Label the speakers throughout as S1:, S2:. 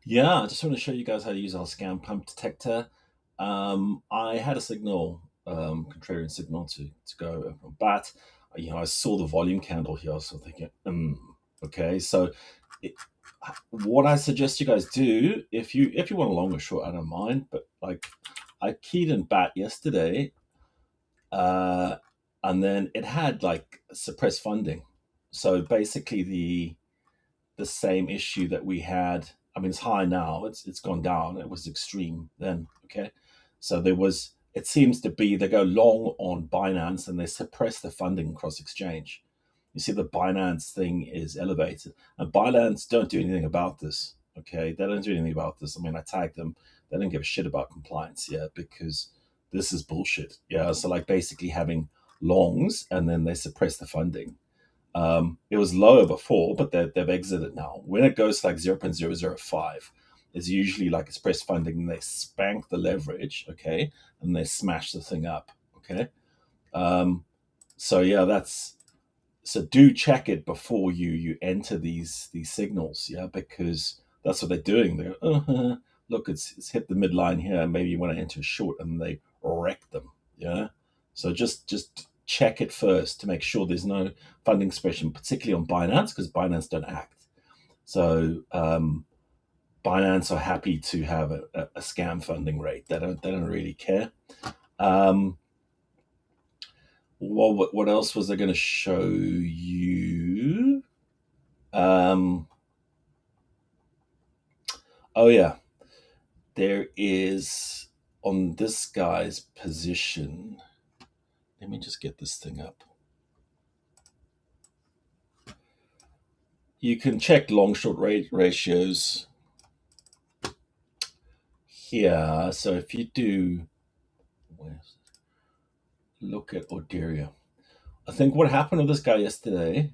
S1: Yeah, I just want to show you guys how to use our scam pump detector. I had a signal, contrarian signal to go from bat. I saw the volume candle here, so thinking, okay. So, it, what I suggest you guys do, if you want a long or short, I don't mind. But like, I keyed in bat yesterday, uh, and then it had like suppressed funding. So basically, the same issue that we had. I mean, it's high now. It's gone down. It was extreme then. Okay, so there was. It seems to be they go long on Binance and they suppress the funding cross exchange. You see, the Binance thing is elevated, and Binance don't do anything about this. Okay, they don't do anything about this. I mean, I tagged them. They don't give a shit about compliance, yeah, because this is bullshit. Yeah, so like basically having longs and then they suppress the funding. It was lower before, but they've exited now. When it goes to like 0.005, it's usually like express funding, and they spank the leverage, okay, and they smash the thing up, okay. Um, so yeah, that's so do check it before you enter these signals, yeah, because that's what they're doing. They go, look, it's hit the midline here. Maybe you want to enter short, and they wreck them, yeah. So just check it first to make sure there's no funding suppression, particularly on Binance, because Binance don't act. So Binance are happy to have a scam funding rate. They don't really care. Um, what else was I going to show you? Um, oh yeah, there is on this guy's position. Let me just get this thing up. You can check long short rate ratios here. So if you do look at Orderia, I think what happened with this guy yesterday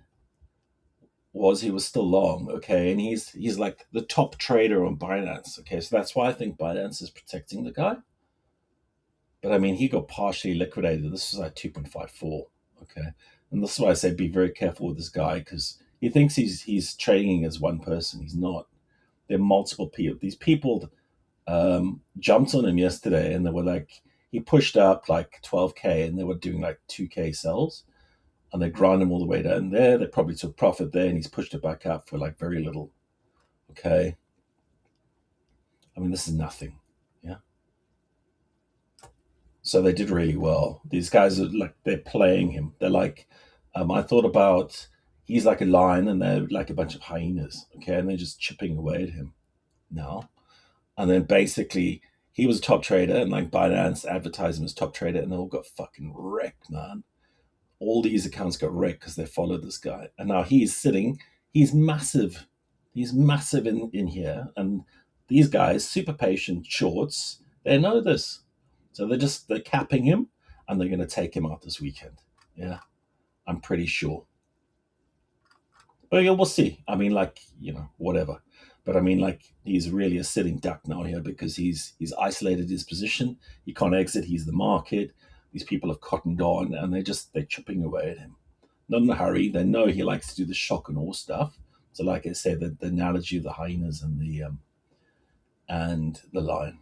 S1: was he was still long, okay, and he's like the top trader on Binance, okay, so that's why I think Binance is protecting the guy. But I mean, he got partially liquidated. This is like 2.54, okay, and this is why I say be very careful with this guy because he thinks he's trading as one person. He's not. There are multiple people. These people jumped on him yesterday, and they were like, he pushed up like 12K, and they were doing like 2K sells, and they grind him all the way down there. They probably took profit there, and he's pushed it back up for like very little. Okay, I mean this is nothing. Yeah, so they did really well. These guys are like they're playing him. They're like, I thought about he's like a lion, and they're like a bunch of hyenas. Okay, and they're just chipping away at him now. And then basically he was a top trader, and like Binance advertised him as top trader, and they all got fucking wrecked, man. All these accounts got wrecked because they followed this guy, and now he's sitting. He's massive. He's massive in here, and these guys, super patient shorts, they know this, so they're capping him, and they're going to take him out this weekend. Yeah, I'm pretty sure. But yeah, we'll see. I mean, like whatever. But I mean, like he's really a sitting duck now here because he's isolated his position. He can't exit. He's the market. These people have cottoned on, and they're chipping away at him. Not in a hurry. They know he likes to do the shock and awe stuff. So, like I said, the analogy of the hyenas and the lion.